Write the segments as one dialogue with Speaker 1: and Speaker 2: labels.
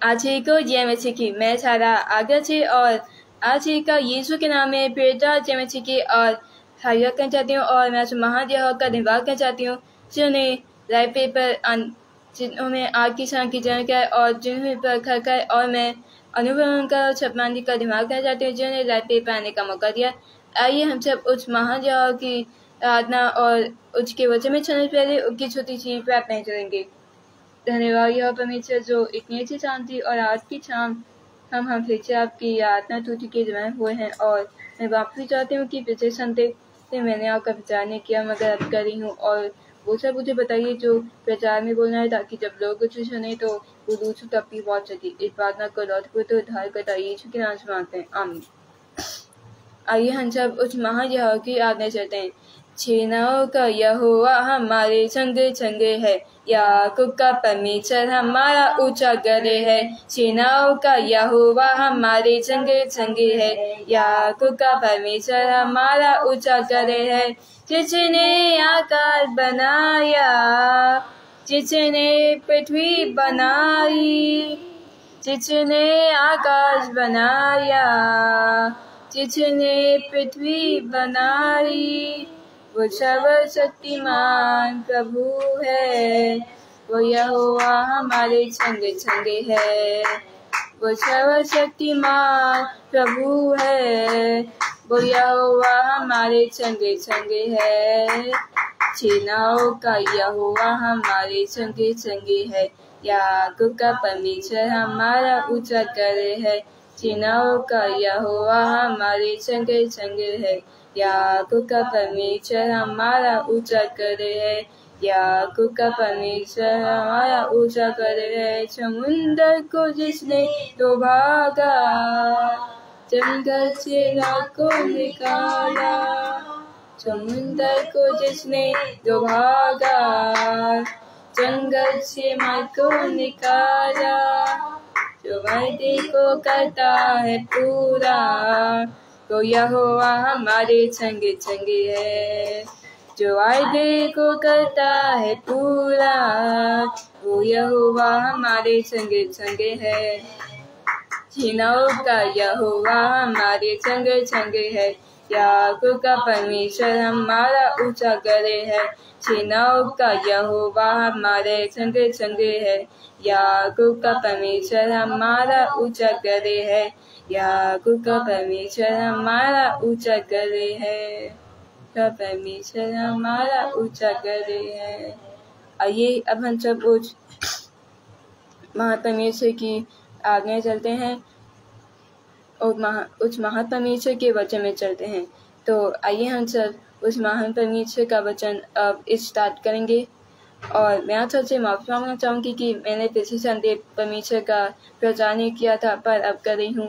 Speaker 1: आज ही को जयमसी की मैं सारा आगे से और आज ही का यीशु के नाम में बेटा जयमसी की और हरिया करना चाहती हूँ और मैं महादेव का धन्यवाद करना चाहती हूँ जिन्होंने लाइव पेपर जिन्होंने आज की शाम की जानकारी और जिन्होंने पर कर और मैं अनुभव का छपमानी का धन्यवाद करना चाहती हूँ जिन्होंने लाइव पेपर आने का मौका दिया। आइए हम सब उस महादेव की आराधना और उसके वचन में चलने से पहले उनकी छोटी सी प्रार्थना करेंगे। धन्यवाद यह परमेश्वर जो इतनी अच्छी शांति और आज की शाम हम फिर से आपकी आराधना स्तुति के जमाए हुए हैं और मैं वापस चाहती हूँ कि पिछले संडे से मैंने आपका प्रचार नहीं किया मगर अब कर रही हूँ और वो सब मुझे बताइए जो प्रचार में बोलना है ताकि जब लोग कुछ सुने तो वो दूसरों तक भी पहुँच सके। इस प्रार्थना को लौट को तो उद्धार करता यीशु के नाम से मांगते हैं, आमीन। आइए हम सब उस महायहोवा की आज्ञा करते हैं। सेनाओं का यहोवा हमारे संग संग है, याकूब का परमेश्वर हमारा ऊंचा गढ़ है। सेनाओं का यहोवा हमारे संग संग है, याकूब का परमेश्वर हमारा ऊंचा गढ़ है। जिसने आकाश बनाया, जिसने पृथ्वी बनाई, जिसने आकाश बनाया, जिसने पृथ्वी बनाई, वो सर्वशक्तिमान प्रभु है। वो यहोवा हमारे संग संग है, वो सर्वशक्तिमान प्रभु है। वो यहोवा हमारे संग संग है। सेनाओं का यहोवा हमारे संग संग है, याकूब का परमेश्वर हमारा ऊंचा गढ़ है। सेनाओं का यहोवा हमारे संग संग है, याकूब का परमेश्वर हमारा ऊंचा गढ़ है। याकूब का परमेश्वर हमारा ऊंचा गढ़ है। समुंदर को जिसने डुबागा, जंगल से रात को निकाला। समुंदर को जिसने डुबागा, जंगल से मार को निकाला। जो वायदे को करता है पूरा, तो यहोवा हमारे संग संग है। जो वायदे को करता है पूरा, वो यहोवा हमारे संग संग है। सेनाओं का यहोवा हमारे संग संग है, याकूब का परमेश्वर हमारा ऊंचा गढ़ है। सेनाओं का यहोवा हमारे संग संग है, याकूब का परमेश्वर हमारा ऊंचा गढ़ है। याकूब का परमेश्वर हमारा ऊंचा गढ़ है, का परमेश्वर हमारा ऊंचा गढ़ है। आइए अब हम सब उस महापरमेश्वर की आज्ञा चलते हैं और उस महान परमेश्वर के वचन में चलते हैं। तो आइए हम सब उस महान परमेश्वर का वचन अब स्टार्ट करेंगे। और मैं आप सबसे माफी मांगना चाहूँगी कि मैंने पिछले संडे परमेश्वर का प्रचार नहीं किया था पर अब कर रही हूँ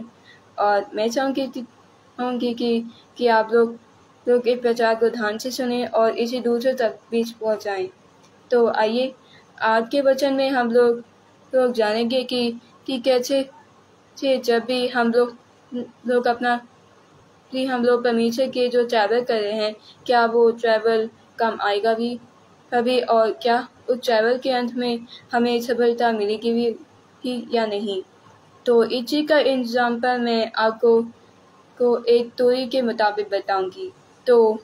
Speaker 1: और मैं चाहूँगी कि आप लोग इस प्रचार को ध्यान से सुने और इसे दूसरों तक भी पहुँचाएँ। तो आइए आज के वचन में हम लोग जानेंगे कि कैसे जब भी हम लोग अपना कि हम लोग परमेश्वर के जो ट्रैवल कर रहे हैं क्या वो ट्रैवल काम आएगा भी कभी और क्या उस ट्रैवल के अंत में हमें सफलता मिलेगी भी या नहीं। तो इस चीज़ का एग्जाम्पल मैं आपको एक स्टोरी के मुताबिक बताऊंगी। तो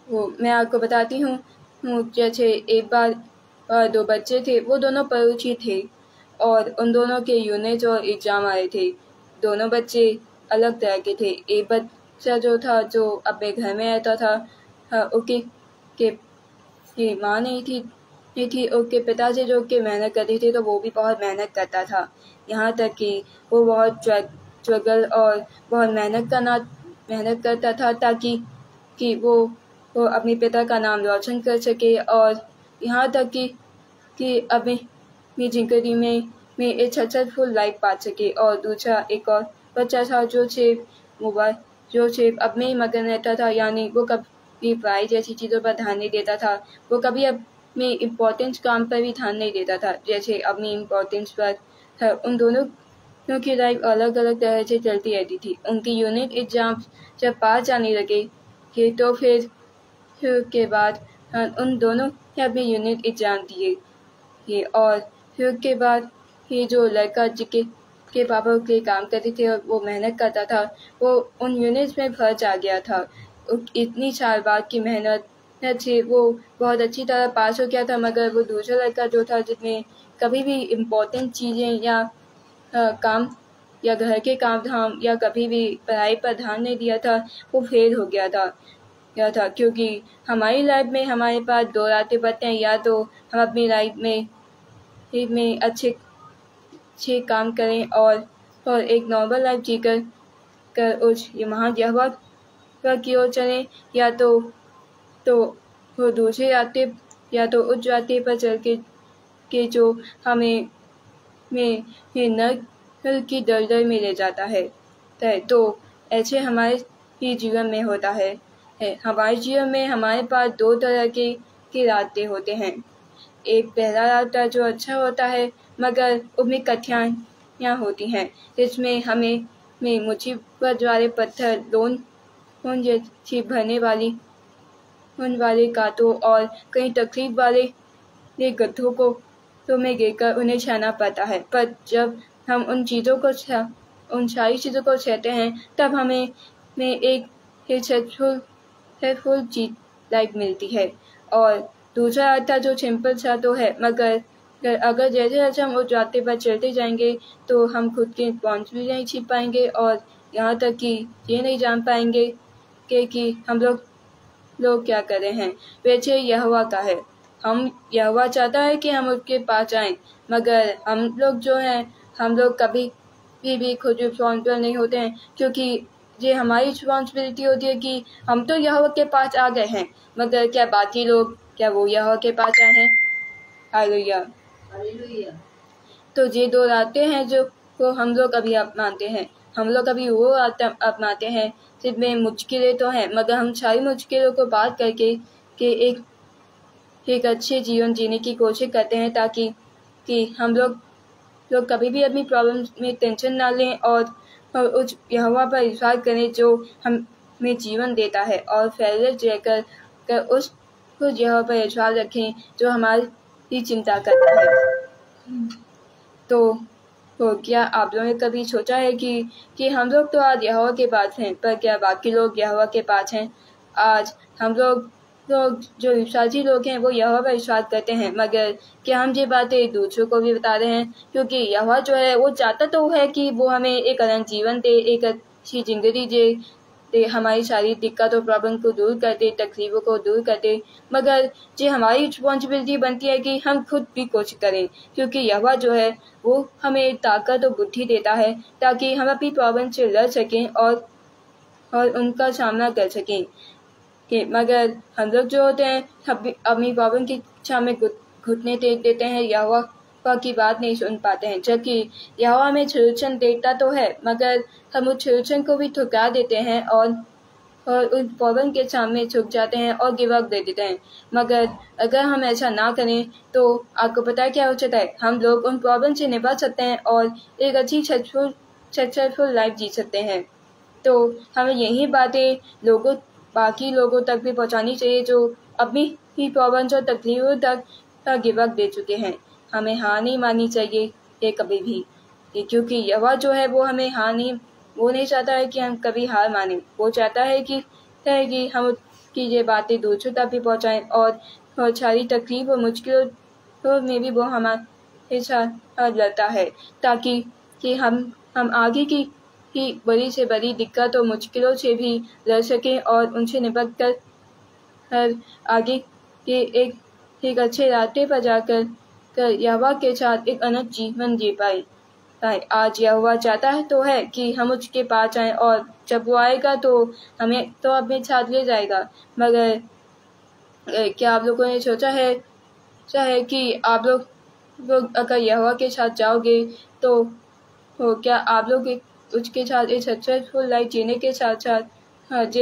Speaker 1: मैं आपको बताती हूँ जैसे एक बार दो बच्चे थे, वो दोनों पड़ोसी थे और उन दोनों के यूनिट और एग्जाम आए थे। दोनों बच्चे अलग तरह के थे। एक बच्चा जो था जो अपने घर में रहता था उसकी माँ नहीं थी उसके पिताजी जो कि मेहनत करते थे तो वो भी बहुत मेहनत करता था, यहाँ तक कि वो बहुत स्ट्रगल और बहुत मेहनत करता था ताकि कि वो अपने पिता का नाम रोशन कर सके और यहाँ तक कि अपनी जिंदगी में एक सक्सेसफुल लाइफ पा सके। और दूसरा एक और बच्चा था जो सिर्फ अपने ही मगन रहता था, यानी वो कभी पढ़ाई जैसी चीज़ों पर ध्यान नहीं देता था। वो कभी अपने इम्पोर्टेंस काम पर भी ध्यान नहीं देता था जैसे अपनी इम्पोर्टेंस पर। उन दोनों की लाइफ अलग अलग तरह से चलती रहती थी। उनकी यूनिट एग्जाम जब पास जाने लगे तो फिर के बाद उन दोनों ने अपने यूनिट एग्जाम दिए और फिर के बाद ये जो लड़का के पापा के काम करते थे और वो मेहनत करता था, वो उन यूनिट्स में फर्स्ट आ गया था। इतनी साल बाद की मेहनत से वो बहुत अच्छी तरह पास हो गया था, मगर वो दूसरा लड़का जो था, जिसने कभी भी इम्पोर्टेंट चीज़ें या काम या घर के काम धाम या कभी भी पढ़ाई पर ध्यान नहीं दिया था, वो फेल हो गया था। क्योंकि हमारी लाइफ में हमारे पास दो रास्ते बनते हैं, या तो हम अपनी लाइफ में अच्छे काम करें और एक नॉर्मल लाइफ जीकर उस महान यहोवा की ओर चलें, या तो वो दूसरे रास्ते या तो उस रास्ते पर चल के जो हमें नरक की दलदल में ले जाता है। तो ऐसे हमारे ही जीवन में होता है। हमारे जीवन में हमारे पास दो तरह के रास्ते होते हैं। एक पहला रास्ता जो अच्छा होता है, मगर उसमें कठिनाइयाँ होती हैं, जिसमें हमें मुसीबत वाले पत्थर, लोन जैसी भरने वाले कांटों और कई तकलीफ वाले गड्ढों को में गिरकर उन्हें सहना पड़ता है। पर जब हम उन सारी चीज़ों को सहते हैं, तब हमें एक सक्सेसफुल लाइफ मिलती है। और दूसरा रास्ता जो सिंपल सा तो है, मगर अगर जैसे जैसे हम उस रास्ते पर चलते जाएंगे, तो हम खुद की रिस्पॉन्सिबिलिटी नहीं छीन पाएंगे, और यहाँ तक कि ये नहीं जान पाएंगे कि हम लोग क्या कर रहे हैं। वैसे यहोवा का है, यहोवा चाहता है कि हम उसके पास आएं, मगर हम लोग जो हैं, हम लोग कभी भी खुद रिस्पॉन्सिबल नहीं होते हैं, क्योंकि ये हमारी रिस्पॉन्सिबिलिटी होती है कि हम तो यहोवा के पास आ गए हैं, मगर क्या बाकी लोग, क्या वो यहोवा के पास आए हैं? हालेलुया। तो ये दो रास्ते हैं जो को हम लोग अभी अपनाते हैं। हम लोग अभी वो रास्ता अपनाते हैं जिसमें मुश्किलें तो हैं, मगर हम सारी मुश्किलों को बात करके एक अच्छे जीवन जीने की कोशिश करते हैं, ताकि हम लोग कभी भी अपनी प्रॉब्लम में टेंशन ना लें, और उस यहोवा पर विश्वास करें जो हमें जीवन देता है, और फैसले रहकर उस यहोवा पर विश्वास रखें जो हमारी चिंता करता है। तो क्या आप लोगों ने कभी सोचा है कि हम लोग तो आज यहोवा के पास हैं, पर क्या बाकी लोग यहोवा के पास हैं? आज हम लोग जो विश्वासी लोग हैं, वो यहोवा पर विश्वास करते हैं, मगर क्या हम ये बातें दूसरों को भी बता रहे हैं? क्योंकि यहोवा जो है, वो चाहता तो है कि वो हमें एक अनंत जीवन दे, एक अच्छी जिंदगी दे, हमारी सारी दिक्कतों प्रॉब्लम को दूर कर दे, तकलीफों को दूर कर दे, मगर ये हमारी रिस्पॉन्सिबिलिटी बनती है कि हम खुद भी कोशिश करें, क्योंकि यहोवा जो है, वो हमें ताकत और बुद्धि देता है, ताकि हम अपनी प्रॉब्लम से लड़ सकें और उनका सामना कर सकें। मगर हम लोग जो होते हैं, अपनी प्रॉब्लम की सामने घुटने टेक देते हैं, यहोवा की बात नहीं सुन पाते हैं, जबकि यहोवा हमें सॉल्यूशन देता तो है, मगर हम उस सॉल्यूशन को भी ठुकरा देते हैं और उस प्रॉब्लम के सामने झुक जाते हैं और गिव अप दे देते हैं। मगर अगर हम ऐसा ना करें, तो आपको पता है क्या हो सकता है? हम लोग उन प्रॉब्लम से निपट सकते हैं और एक अच्छी सक्सेसफुल लाइफ जी सकते हैं। तो हमें यही बातें बाकी लोगों तक भी पहुंचानी चाहिए, जो अपनी ही प्रॉब्लम्स और तकलीफों तक गिव अप दे चुके हैं। हमें हार नहीं माननी चाहिए ये कभी भी, क्योंकि यहोवा जो है, वो हमें वो नहीं चाहता है कि हम कभी हार माने। वो चाहता है कि हम की ये बातें दूसरों तक भी पहुंचाएं, और सारी तकलीफ और मुश्किलों में भी वो हमारे साथ लड़ता है, ताकि हम आगे की बड़ी से बड़ी दिक्कत और मुश्किलों से भी लड़ सकें और उनसे निपट कर आगे के एक अच्छे रास्ते पर जाकर यहोवा के साथ एक अनंत जीवन जी पाए। आज यहोवा चाहता है तो है कि हम उसके पास आएं, और जब वो आएगा तो हमें तो अपने साथ ले जाएगा। मगर क्या आप लोगों ने सोचा है कि आप लोग अगर यहोवा के साथ जाओगे, तो क्या आप लोग उसके साथ एक सक्सेसफुल लाइफ जीने के साथ साथ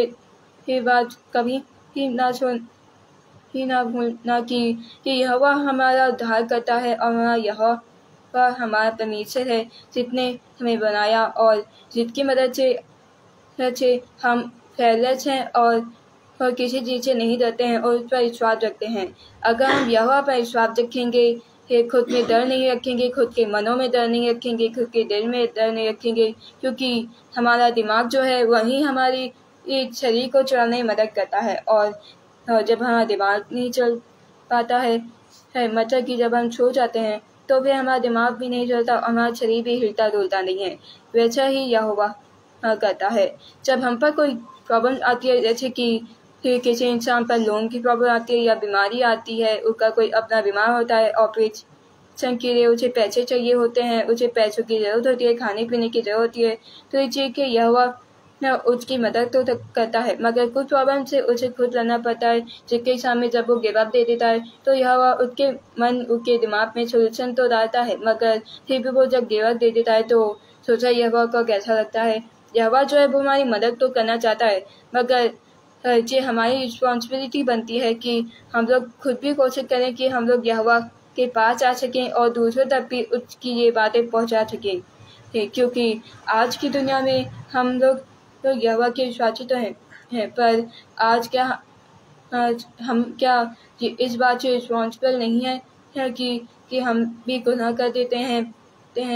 Speaker 1: ये बात कभी ही ना भूलना कि यहोवा हमारा उद्धार करता है, और यहोवा हमारा परमेश्वर है, जिसने हमें बनाया और जिसकी मदद से हम फेयरलेस हैं और किसी चीज़ से नहीं डरते हैं और उस पर विश्वास रखते हैं। अगर हम यहोवा पर विश्वास रखेंगे, खुद में डर नहीं रखेंगे, खुद के मनों में डर नहीं रखेंगे, खुद के दिल में डर नहीं रखेंगे, क्योंकि हमारा दिमाग जो है वही हमारी शरीर को चलाने में मदद करता है। और जब हमारा दिमाग नहीं चल पाता है मतलब कि जब हम सो जाते हैं तो फिर हमारा दिमाग भी नहीं चलता और हमारा शरीर भी हिलता डुलता नहीं है। वैसा ही यहोवा करता है। जब हम पर कोई प्रॉब्लम आती है, जैसे कि किसी इंसान पर लोन की प्रॉब्लम आती है या बीमारी आती है, उसका कोई अपना बीमार होता है, ऑपरेशन के लिए उसे पैसे चाहिए होते हैं, उसे पैसों की ज़रूरत होती है, खाने पीने की ज़रूरत होती है, तो ये चीज़ के यहोवा उसकी मदद तो करता है, मगर कुछ प्रॉब्लम से उसे खुद लड़ना पड़ता है, जिसके सामने जब वो गिव अप दे देता है तो यहोवा उसके मन उसके दिमाग में सोल्यूशन तो डालता है, मगर फिर भी वो जब गिव अप दे देता है तो सोचा यहोवा को कैसा लगता है। यहोवा जो है वो हमारी मदद तो करना चाहता है, मगर ये हमारी रिस्पॉन्सिबिलिटी बनती है कि हम लोग खुद भी कोशिश करें कि हम लोग यहोवा के पास आ सकें और दूसरों तक भी उसकी ये बातें पहुंचा सकें, क्योंकि आज की दुनिया में हम लोग तो यहोवा के विश्वासी तो हैं, पर आज हम क्या इस बात से रिस्पॉन्सिबल नहीं है कि हम भी गुनाह कर देते हैं,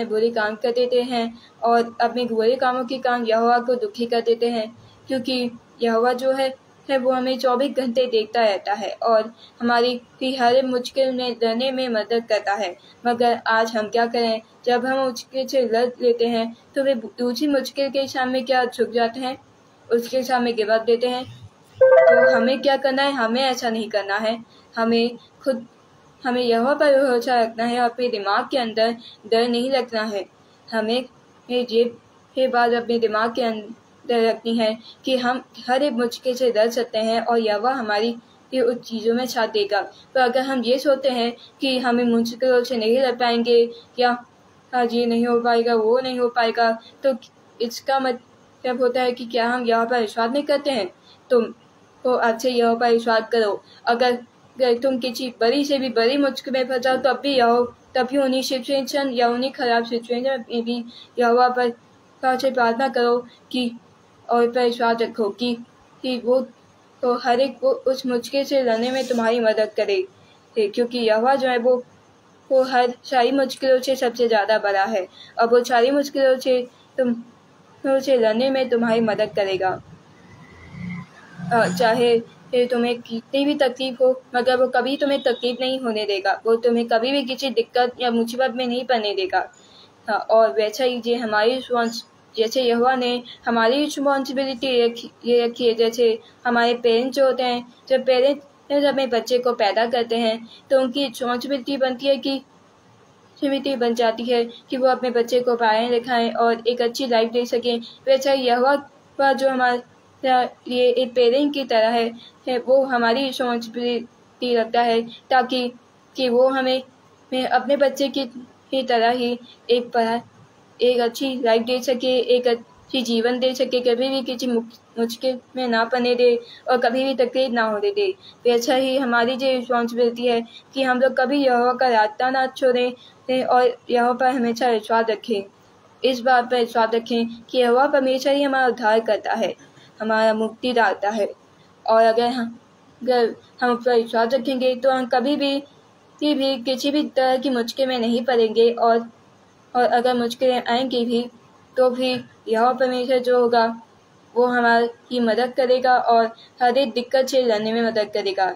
Speaker 1: बुरे काम कर देते हैं और अपने बुरे कामों के कारण यहोवा को दुखी कर देते हैं, क्योंकि यहोवा जो है वो हमें 24 घंटे देखता रहता है और हमारी हर मुश्किल में लड़ने में मदद करता है। मगर आज हम क्या करें, जब हम मुश्किल से लड़ लेते हैं तो वे दूसरी मुश्किल के सामने क्या झुक जाते हैं, उसके सामने गिव अप देते हैं। तो हमें क्या करना है, हमें ऐसा नहीं करना है। हमें यहोवा पर भरोसा रखना है, अपने दिमाग के अंदर डर नहीं रखना है। हमें ये बात अपने दिमाग के अंदर रखनी है कि हम हर एक मुश्किल से डर सकते हैं और यहोवा हमारी उस चीज़ों में साथ देगा। तो अगर हम ये सोचते हैं कि हमें मुश्किलों से नहीं लड़ पाएंगे या आज ये नहीं हो पाएगा, वो नहीं हो पाएगा, तो इसका मतलब होता है कि क्या हम यहाँ पर विश्वास नहीं करते हैं। तो आपसे यहाँ पर विश्वास करो। अगर तुम किसी बड़ी से भी बड़ी मुश्किल में फंसाओ तब भी उन्हीं सिचुएशन या उन्हीं खराब सिचुएशन में भी यहोवा पर से प्रार्थना करो कि और पर विश्वास रखो कि वो तो हर एक वो उस मुश्किल से लड़ने में तुम्हारी मदद करे, क्योंकि यहोवा जो है वो हर सारी मुश्किलों से सबसे ज़्यादा बड़ा है और वो सारी मुश्किलों से लड़ने में तुम्हारी मदद करेगा। चाहे तुम्हें कितनी भी तकलीफ हो, मगर वो कभी तुम्हें तकलीफ नहीं होने देगा, वो तुम्हें कभी भी किसी दिक्कत या मुसीबत में नहीं पड़ने देगा। और वैसा ही ये हमारी जैसे यहोवा ने हमारी रिस्पॉन्सिबिलिटी ये रखी है, जैसे हमारे पेरेंट्स जो होते हैं, जब पेरेंट्स अपने बच्चे को पैदा करते हैं तो उनकी रिस्पॉन्सिबिलिटी बन जाती है कि वो अपने बच्चे को पढ़ाएं लिखाएं और एक अच्छी लाइफ दे सकें। वैसा यहोवा जो हमारा ये एक पेरेंट की तरह है वो हमारी रिस्पॉन्सिबिलिटी रखता है, ताकि कि वो हमें अपने बच्चे की तरह ही एक अच्छी लाइफ दे सके, एक अच्छी जीवन दे सके, कभी भी किसी मुश्किल में ना पड़ने दे और कभी भी तकलीफ ना होने दे। वैसा ही हमारी जो रिस्पॉन्सिबिलिटी है कि हम लोग कभी यहोवा का रास्ता ना छोड़ें और यहोवा पर हमेशा विश्वास रखें। इस बात पर विश्वास रखें कि यहोवा हमेशा ही हमारा उद्धार करता है, हमारा मुक्ति डालता है। और अगर हम पर विश्वास रखेंगे तो हम कभी भी किसी भी तरह की मुश्किल में नहीं पड़ेंगे और अगर मुश्किलें आएंगी भी तो भी यहोवा परमेश्वर जो होगा वो हमारी मदद करेगा और हर एक दिक्कत से लड़ने में मदद करेगा।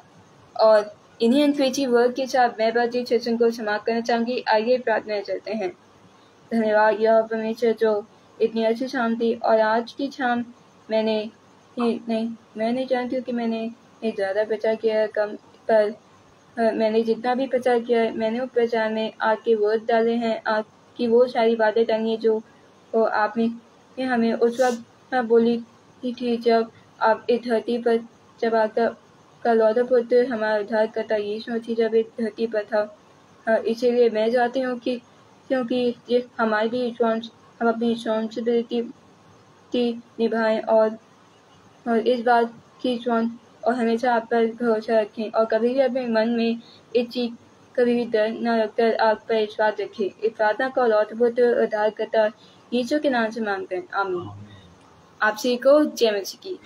Speaker 1: और इन्हीं अंग्रेजी वर्ड के साथ मैं बात सेशन को समाप्त करना चाहूँगी। आइए प्रार्थना चलते हैं। धन्यवाद यहोवा परमेश्वर जो इतनी अच्छी शाम थी, और आज की शाम मैं नहीं जानती हूँ कि मैंने ज़्यादा प्रचार किया है कम, पर मैंने जितना भी प्रचार किया है मैंने उस प्रचार में आपके वर्ड डाले हैं, आपकी वो सारी बातें टांगी है जो आपने हमें उस वक्त बोली थी जब आप इस धरती पर जब आपका लौटा पुत्र हमारा उद्धार करता यीशु मसीह जब इस धरती पर था। इसीलिए मैं चाहती हूँ कि क्योंकि ये हमारी हम अपनी रिस्पॉन्सिबिलिटी निभाएं और इस बात की और हमेशा आप पर भरोसा रखें और कभी भी अपने मन में इस चीज कभी भी डर न रखकर आप पर विश्वास रखें। इस प्रार्थना को लौट पुत्र उद्धार करता यीशु के नाम से मांगते हैं, आमीन। आपसे को जय मसीह की।